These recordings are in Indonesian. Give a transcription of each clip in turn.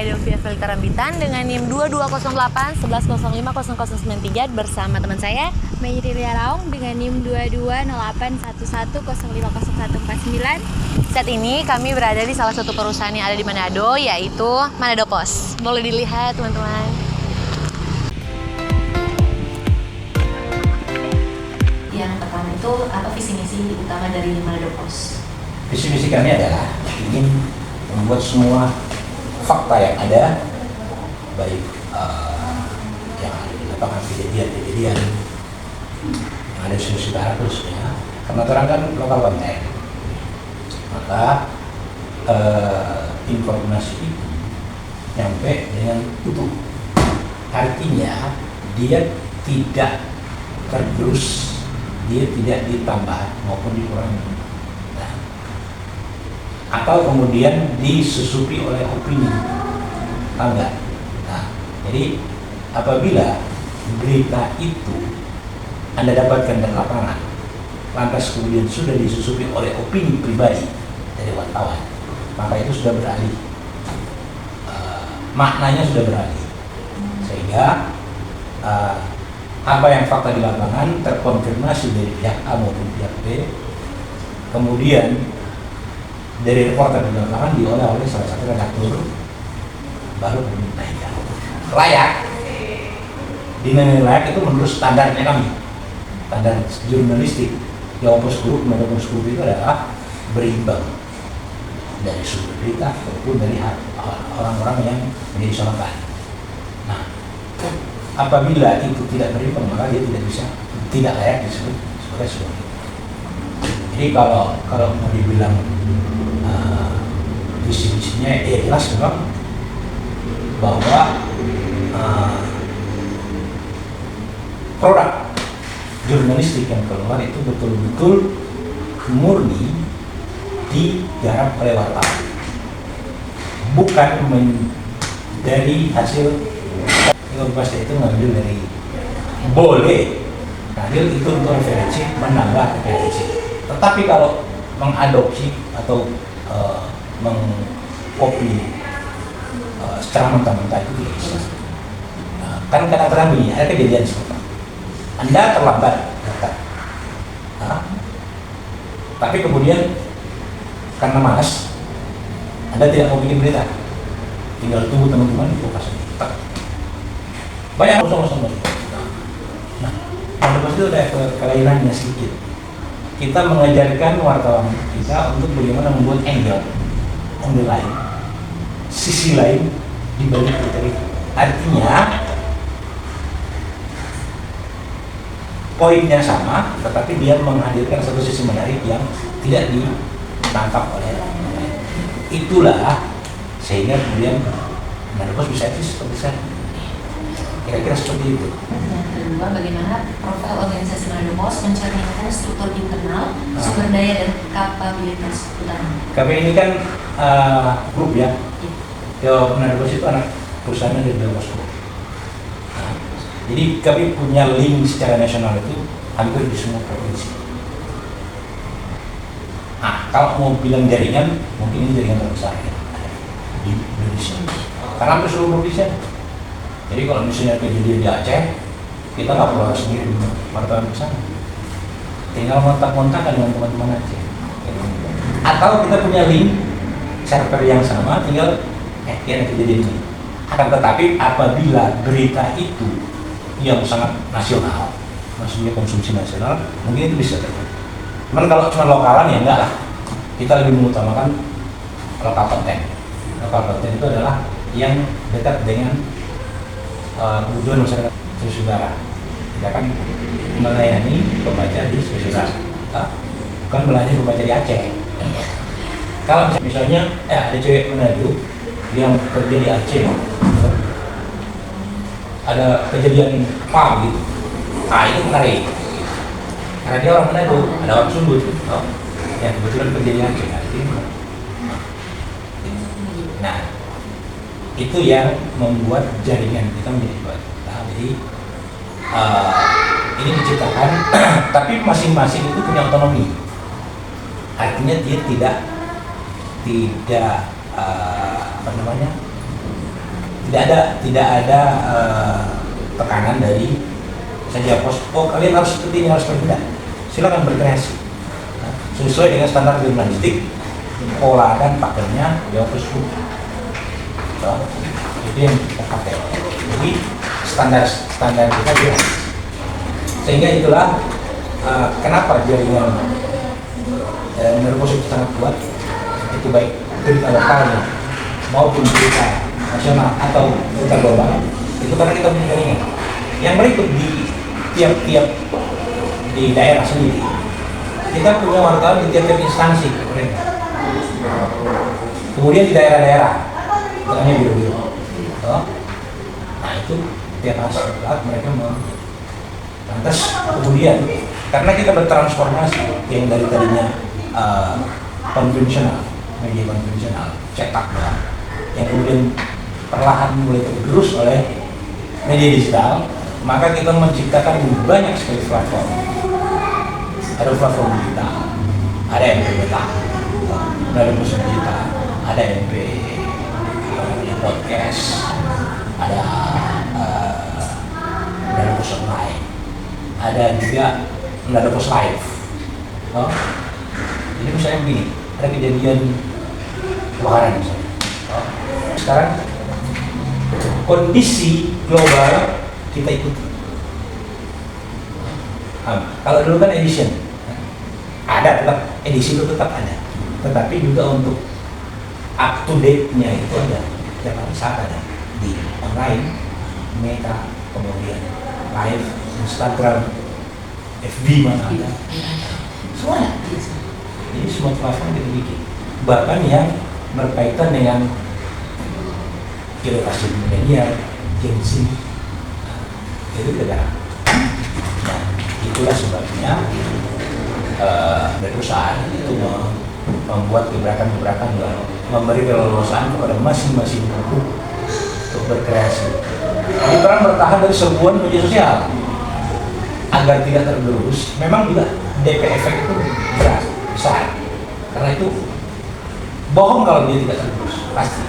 Delvia Felita Rambitan dengan NIM 2208 11050093 bersama teman saya Mei Rilia Raung dengan NIM 220811010149. Saat ini kami berada di salah satu perusahaan yang ada di Manado, yaitu Manado Pos. Boleh dilihat teman-teman. Yang pertama itu apa visi misi utama dari Manado Pos? Visi misi kami adalah ingin membuat semua fakta yang ada, baik yang ada di lapangan kejadian yang ada di Sulawesi Barat khususnya, karena terang kan lokal konten, maka informasi itu nyampe dengan utuh. Artinya dia tidak tergerus, dia tidak ditambah maupun dikurangi, atau kemudian disusupi oleh opini, enggak. Nah, jadi apabila berita itu Anda dapatkan dari lapangan, lantas kemudian sudah disusupi oleh opini pribadi dari wartawan, maka itu sudah beralih, maknanya sudah beralih, sehingga apa yang fakta di lapangan terkonfirmasi dari pihak A maupun pihak B, kemudian dari reporter di lapangan diolah oleh salah satu redaktur, baru naik layak. Dinilai layak itu menurut standarnya kami, standar jurnalistik. Yang Pos Group, Manado Pos Group itu adalah berimbang dari sumber berita maupun dari orang-orang yang menjadi sorotan. Nah, apabila itu tidak berimbang, maka dia tidak layak disebut sebagai sebuah. Jadi kalau mau dibilang visi-misinya jelas memang bahwa produk jurnalistik yang keluar itu betul-betul murni digarap oleh wartawan, bukan dari hasil pasti itu ngambil dari boleh ngambil itu untuk referensi, menambah referensi. Tetapi kalau mengadopsi atau mengcopy secara mentah-mentah itu tidak bisa. Nah, kan kadang-kadang begini, ada kejadian seperti Anda terlambat datang, tapi kemudian karena malas Anda tidak mau bikin berita, tinggal tunggu teman-teman itu pas banyak kosong-kosong. Nah, pada itu ada kelainan sedikit. Kita mengajarkan wartawan kita untuk bagaimana membuat angle lain, sisi lain di balik berita itu. Artinya poinnya sama, tetapi dia menghadirkan satu sisi menarik yang tidak ditangkap oleh orang lain. Itulah sehingga kemudian Manado Pos bisa eksis seperti saya. Kira-kira seperti itu. Yang kedua, bagaimana profil organisasi Manado Pos mencerminkan struktur internal, sumber daya dan kapabilitas utama. Kami ini kan grup ya. Manado Pos itu anak perusahaan dari Pos Group. Nah, jadi kami punya link secara nasional itu hampir di semua provinsi. Nah, kalau mau bilang jaringan, mungkin ini jaringan terbesar ya, di Indonesia. Karena hampir seluruh provinsi. Jadi kalau misalnya kejadian di Aceh, kita nggak perlu harus ngirim wartawan ke sana, tinggal kontak-kontak dengan teman-teman Aceh. Atau kita punya link server yang sama, tinggal ada kejadian ini. Akan tetapi apabila berita itu yang sangat nasional, maksudnya konsumsi nasional, mungkin itu bisa terjadi. Cuman kalau cuma lokalan ya enggak lah. Kita lebih mengutamakan lokal konten. Lokal konten itu adalah yang dekat dengan kebutuhan masyarakat Sulawesi Barat. Kita kan melayani pembaca di Sulawesi Barat, bukan melayani pembaca di Aceh. Kalau misalnya ada cewek Manado yang kerja di Aceh, ada kejadian apa gitu, nah itu menarik karena dia orang Manado, ada orang Sumut yang kebetulan kerja di Aceh. Nah, itu yang membuat jaringan kita menjadi kuat. Nah, jadi ini diciptakan, tapi masing-masing itu punya otonomi. Artinya dia tidak tidak ada tekanan dari saja pos. Oh kalian harus seperti ini, harus seperti ini. Silakan berkreasi. Nah, sesuai dengan standar jurnalistik, pola dan pakainya jawab tersebut. So, itu yang kita pakai. Jadi standar kita jelas. Sehingga itulah kenapa jaringan nervous itu sangat kuat. Itu baik berita lokalnya maupun berita nasional atau berita global. Itu karena kita punya jaringan yang berikut di tiap-tiap di daerah sendiri. Kita punya wartawan di tiap-tiap instansi pemerintah. Kemudian di daerah-daerah, misalnya biro-biro. Nah itu tiap saat mereka lantas kemudian karena kita bertransformasi yang dari tadinya konvensional, media konvensional, cetak, yang kemudian perlahan mulai tergerus oleh media digital, maka kita menciptakan banyak sekali platform. Ada platform digital, ada MP beta, ada musik digital, ada MP podcast, ada musik live, ada juga ada post live. Jadi misalnya begini, ada kejadian kebakaran misalnya. Sekarang kondisi global kita ikuti. Kalau dulu kan edition, ada tetap edisi itu tetap ada, tetapi juga untuk up to date-nya itu ada. Tiap hari saat ada di online, Meta, kemudian live, Instagram, FB mana ada, semua ada. Jadi semua platform kita bikin, bahkan yang berkaitan dengan generasi milenial, Gen Z, itu tidak. Nah, itulah sebabnya perusahaan itu membuat gebrakan-gebrakan dan memberi keleluasaan kepada masing-masing pelaku untuk berkreasi. Jadi peran bertahan dari serbuan media sosial agar tidak tergerus. Memang juga DP efek itu besar. Karena itu bohong kalau dia tidak tergerus, pasti.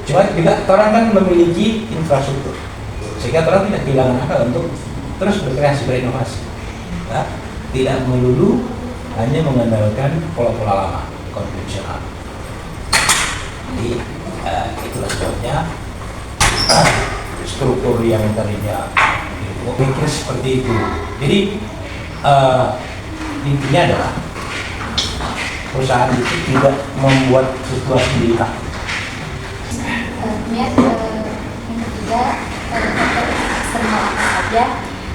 Cuma juga orang kan memiliki infrastruktur, sehingga orang tidak kehilangan akal untuk terus berkreasi, berinovasi. Nah, tidak melulu hanya mengandalkan pola-pola lama, konvensional. Jadi itulah sebabnya struktur yang tadinya pikir seperti itu. Jadi intinya adalah perusahaan itu tidak membuat situasi diri. Kemudian yang ketiga, faktor eksternal apa saja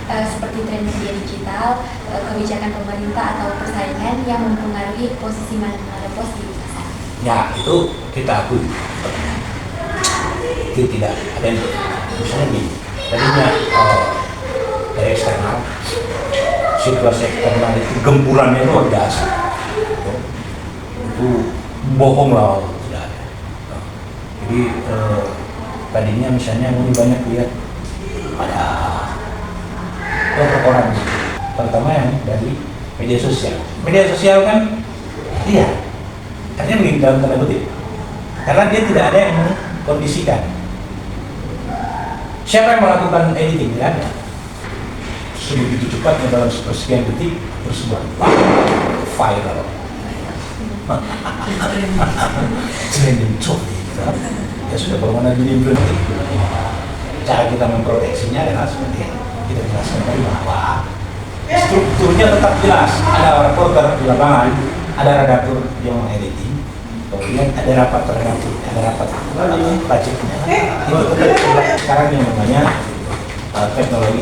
seperti tren media digital, kebijakan pemerintah atau persaingan yang mempengaruhi posisi mana pos di pasar. Ya itu kita akui. Itu tidak ada yang misalnya tadinya dari eksternal, situasi eksternal itu gempurannya luar biasa. Itu bohong lah. Jadi tadinya misalnya ini banyak lihat ada koran, terutama yang dari media sosial. Media sosial kan, iya, artinya begini dalam tanda kutip, karena dia tidak ada yang mengkondisikan. Siapa yang melakukan editing? Tidak ada. Sebegitu cepatnya dalam sepersekian detik tersebar, viral, trending topic. Ya sudah, kalau mana jadi berhenti. Cara kita memproteksinya adalah seperti ini. Kita jelaskan tadi bahwa strukturnya tetap jelas. Ada reporter di lapangan, ada redaktur yang editing, kemudian ada rapat redaktur, ada rapat budgetnya. Itu tetap sekarang yang namanya teknologi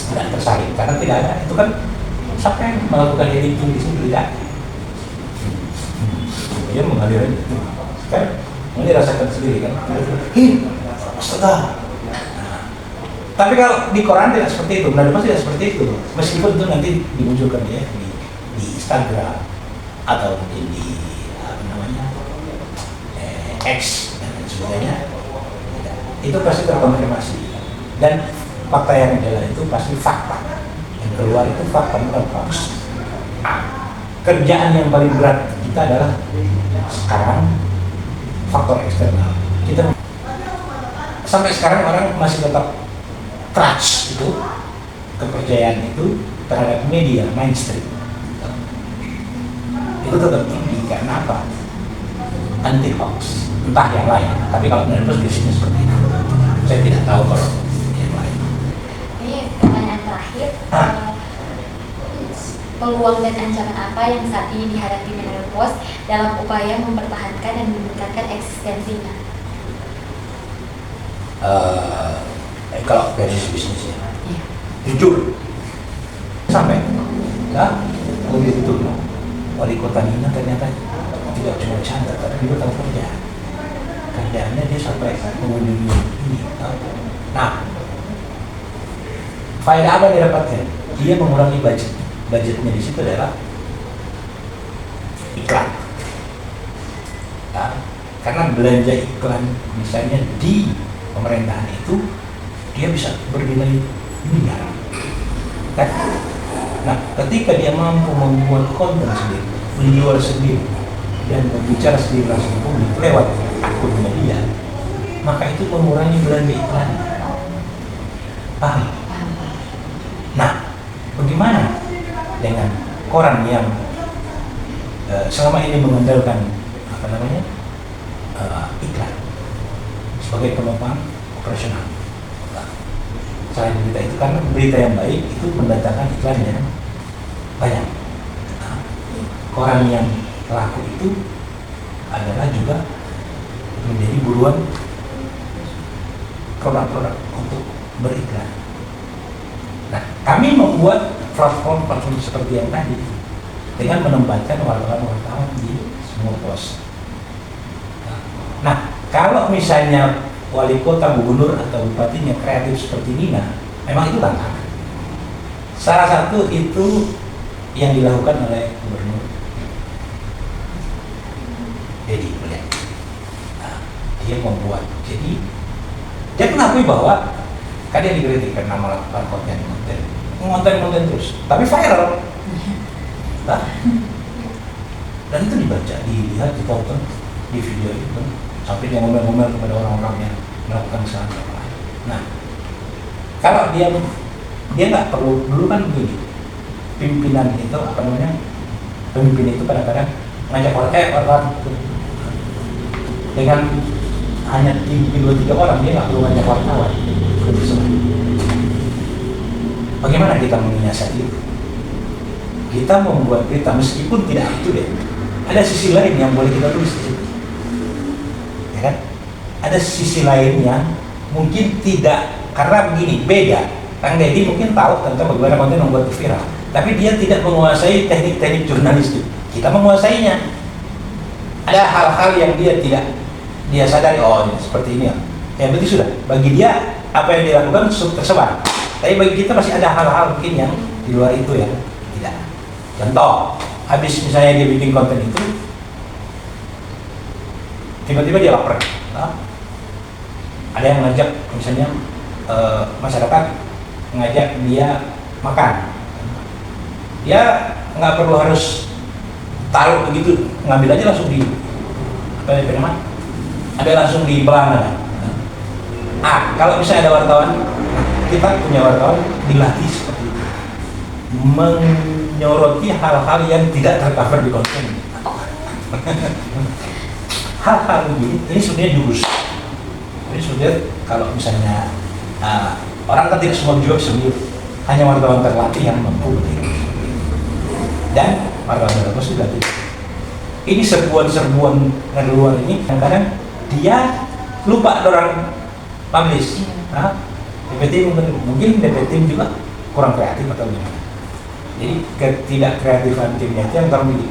tidak tersaring karena tidak ada. Itu kan siapa yang melakukan editing di sini tidak. Dia mengalir aja, kan? Ini rasakan sendiri kan? Astaga. Tapi kalau di koran tidak seperti itu, benar tidak seperti itu. Meskipun itu nanti dimunculkan ya di Instagram atau mungkin di apa namanya X dan lain sebagainya, itu pasti terkonfirmasi. Dan fakta yang jalan itu pasti fakta. Yang keluar itu fakta bukan hoax. Kerjaan yang paling berat kita adalah sekarang faktor eksternal. Kita sampai sekarang orang masih tetap trust itu, kepercayaan itu terhadap media mainstream itu tetap tinggi. Karena apa? Anti hoax, entah yang lain. Tapi kalau menurut biasanya seperti itu. Saya tidak tahu kalau yang lain. Ini pertanyaan terakhir. Peluang dan ancaman apa yang saat ini dihadapi Mineral Post dalam upaya mempertahankan dan meningkatkan eksistensinya? Kalau dari bisnis ya, jujur sampai betul wali kota Nina ternyata tidak cuma canda tapi juga tahu kerja. Kerjaannya dia sampai mengunjungi ini. Nah, faedah apa dia dapatkan? Dia mengurangi budgetnya di situ adalah iklan. Nah, karena belanja iklan misalnya di pemerintahan itu dia bisa bernilai miliar. Kan? Nah, ketika dia mampu membuat konten sendiri, menjual sendiri, dan berbicara sendiri langsung ke publik lewat akun media, maka itu mengurangi belanja iklan. Paham? Nah, bagaimana dengan koran yang selama ini mengandalkan iklan sebagai penopang operasional? Selain berita itu, karena berita yang baik itu mendatangkan iklan yang banyak. Nah, koran yang laku itu adalah juga menjadi buruan produk-produk untuk beriklan. Nah, kami membuat platform seperti yang tadi dengan menempatkan wartawan-wartawan di semua pos. Nah, kalau misalnya wali kota, gubernur atau bupatinya kreatif seperti Nina, memang itu tantangan. Salah satu itu yang dilakukan oleh gubernur Dedi Mulyadi. Nah, dia membuat, jadi dia mengakui bahwa kan dia dikritik karena melakukan konten terus, tapi viral. Nah, dan itu dibaca, dilihat, ditonton di video itu, sampai dia ngomel-ngomel kepada orang-orang yang melakukan kesalahan. Nah, kalau dia nggak perlu, dulu kan begini, pimpinan itu pemimpin itu kadang-kadang ngajak orang dengan hanya 2-3 orang, dia nggak perlu ngajak wartawan. Bagaimana kita menyiasati itu? Kita membuat berita meskipun tidak itu deh, ada sisi lain yang boleh kita tulis di situ. Ya kan? Ada sisi lain yang mungkin tidak, karena begini, beda. Kang Deddy mungkin tahu tentang bagaimana konten membuat viral, tapi dia tidak menguasai teknik-teknik jurnalistik. Kita menguasainya. Ada hal-hal yang dia sadari, oh ini seperti ini ya berarti sudah. Bagi dia apa yang dilakukan tersebar. Tapi bagi kita masih ada hal-hal mungkin yang di luar itu ya tidak. Contoh, habis misalnya dia bikin konten itu, tiba-tiba dia lapar. Nah, ada yang ngajak misalnya masyarakat ngajak dia makan, dia nggak perlu harus taruh begitu, ngambil aja langsung di ada langsung di pelanggan. Kalau misalnya ada wartawan, kita punya wartawan dilatih seperti itu, menyoroti hal-hal yang tidak tercover di konten. Hal-hal begini, ini sebenarnya jurus. Ini sebenarnya kalau misalnya orang kan tidak semua juga sendiri, hanya wartawan terlatih yang mampu begitu. Dan wartawan terlatih dilatih. Ini serbuan dari luar ini kadang-kadang dia lupa orang publish. DPT mungkin DPT juga kurang kreatif atau gimana. Jadi ketidakkreatifan timnya itu yang terjadi.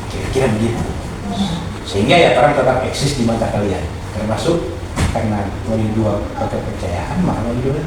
Kira-kira begitu. Sehingga ya orang tetap eksis di mata kalian. Termasuk karena melalui dua kepercayaan, maka melalui gitu.